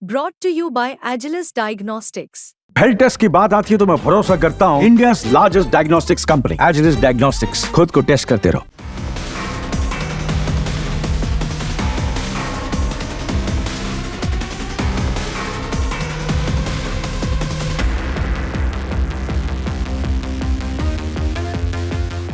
Brought to you by Agilus Diagnostics. Health test की बात आती है तो मैं भरोसा करता हूँ India largest diagnostics company Agilus diagnostics. खुद को टेस्ट करते रहो।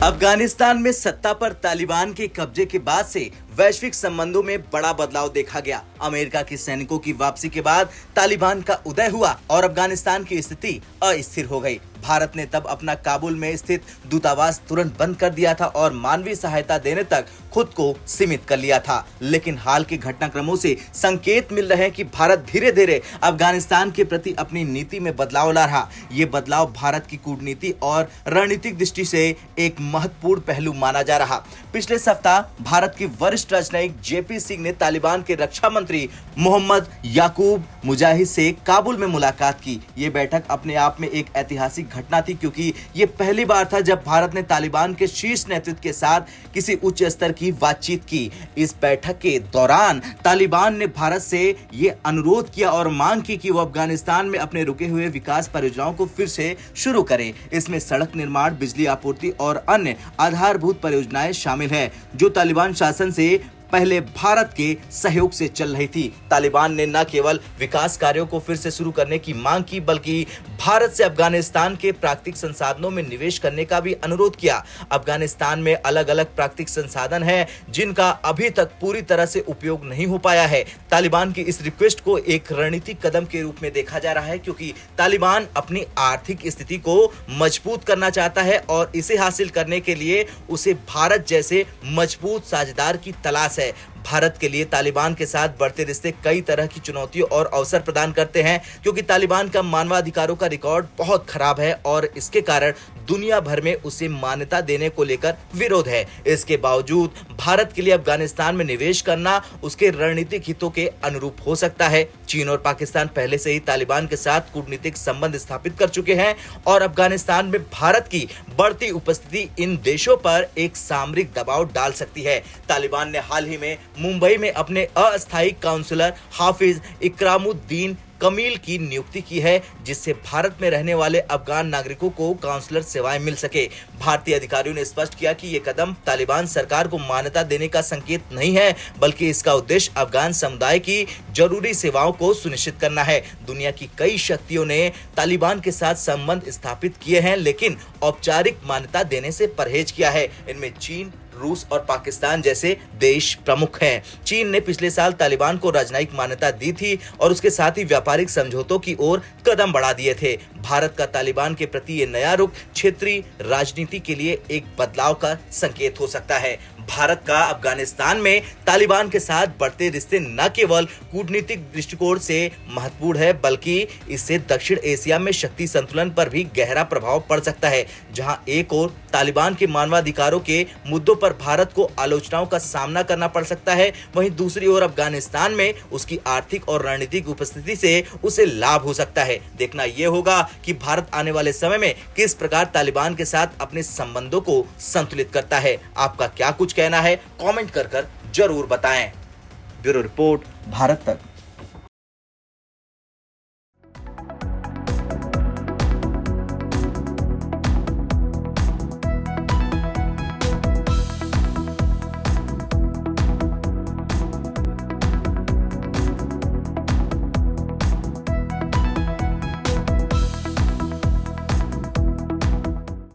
अफगानिस्तान में सत्ता पर तालिबान के कब्जे के बाद से वैश्विक संबंधों में बड़ा बदलाव देखा गया। अमेरिका के सैनिकों की वापसी के बाद तालिबान का उदय हुआ और अफगानिस्तान की स्थिति अस्थिर हो गई। भारत ने तब अपना काबुल में स्थित दूतावास तुरंत बंद कर दिया था और मानवीय सहायता देने तक खुद को सीमित कर लिया था। लेकिन हाल के घटनाक्रमों से संकेत मिल रहे हैं कि भारत धीरे धीरे अफगानिस्तान के प्रति अपनी नीति में बदलाव ला रहा। ये बदलाव भारत की कूटनीति और रणनीतिक दृष्टि से एक महत्वपूर्ण पहलू माना जा रहा। पिछले सप्ताह भारत के वरिष्ठ राजनयिक जेपी सिंह ने तालिबान के रक्षा मंत्री मोहम्मद याकूब मुजाहिद से काबुल में मुलाकात की। ये बैठक अपने आप में एक ऐतिहासिक घटना थी, क्योंकि ये पहली बार था जब भारत ने तालिबान के शीर्ष नेतृत्व के साथ किसी उच्च स्तर की बातचीत की। इस बैठक के दौरान तालिबान ने भारत से ये अनुरोध किया और मांग की कि वो अफगानिस्तान में अपने रुके हुए विकास परियोजनाओं को फिर से शुरू करे। इसमें सड़क निर्माण, बिजली आपूर्ति और अन्य आधारभूत परियोजनाएं शामिल हैं, जो तालिबान शासन से पहले भारत के सहयोग से चल रही थी। तालिबान ने न केवल विकास कार्यों को फिर से शुरू करने की मांग की, बल्कि भारत से अफगानिस्तान के प्राकृतिक संसाधनों में निवेश करने का भी अनुरोध किया। अफगानिस्तान में अलग अलग प्राकृतिक संसाधन हैं, जिनका अभी तक पूरी तरह से उपयोग नहीं हो पाया है। तालिबान की इस रिक्वेस्ट को एक रणनीतिक कदम के रूप में देखा जा रहा है, क्योंकि तालिबान अपनी आर्थिक स्थिति को मजबूत करना चाहता है और इसे हासिल करने के लिए उसे भारत जैसे मजबूत साझेदार की तलाश है। भारत के लिए तालिबान के साथ बढ़ते रिश्ते कई तरह की चुनौतियों और अवसर प्रदान करते हैं, क्योंकि तालिबान का मानवाधिकारों का रिकॉर्ड बहुत खराब है और इसके कारण दुनिया भर में उसे मान्यता देने को लेकर विरोध है। इसके बावजूद भारत के लिए अफगानिस्तान में निवेश करना उसके रणनीतिक हितों के अनुरूप हो सकता है। चीन और पाकिस्तान पहले से ही तालिबान के साथ कूटनीतिक संबंध स्थापित कर चुके हैं और अफगानिस्तान में भारत की बढ़ती उपस्थिति इन देशों पर एक सामरिक दबाव डाल सकती है। तालिबान ने हाल ही में मुंबई में अपने अस्थायी काउंसलर हाफिज इकरामुद्दीन कमील की नियुक्ति की है, जिससे भारत में रहने वाले अफगान नागरिकों को काउंसलर सेवाएं मिल सके। भारतीय अधिकारियों ने स्पष्ट किया कि यह कदम तालिबान सरकार को मान्यता देने का संकेत नहीं है, बल्कि इसका उद्देश्य अफगान समुदाय की जरूरी सेवाओं को सुनिश्चित करना है। दुनिया की कई शक्तियों ने तालिबान के साथ संबंध स्थापित किए हैं, लेकिन औपचारिक मान्यता देने से परहेज किया है। इनमें चीन, रूस और पाकिस्तान जैसे देश प्रमुख हैं। चीन ने पिछले साल तालिबान को राजनयिक मान्यता दी थी और उसके साथ ही व्यापारिक समझौतों की ओर कदम बढ़ा दिए थे। भारत का तालिबान के प्रति ये नया रुख क्षेत्रीय राजनीति के लिए एक बदलाव का संकेत हो सकता है। भारत का अफगानिस्तान में तालिबान के साथ बढ़ते रिश्ते न केवल कूटनीतिक दृष्टिकोण से महत्वपूर्ण है, बल्कि इससे दक्षिण एशिया में शक्ति संतुलन पर भी गहरा प्रभाव पड़ सकता है। जहां एक ओर तालिबान के मानवाधिकारों के मुद्दों पर भारत को आलोचनाओं का सामना करना पड़ सकता है, वहीं दूसरी ओर अफगानिस्तान में उसकी आर्थिक और रणनीतिक उपस्थिति से उसे लाभ हो सकता है। देखना यह होगा कि भारत आने वाले समय में किस प्रकार तालिबान के साथ अपने संबंधों को संतुलित करता है। आपका क्या कुछ कहना है, कमेंट कर जरूर बताएं। ब्यूरो रिपोर्ट, भारत तक।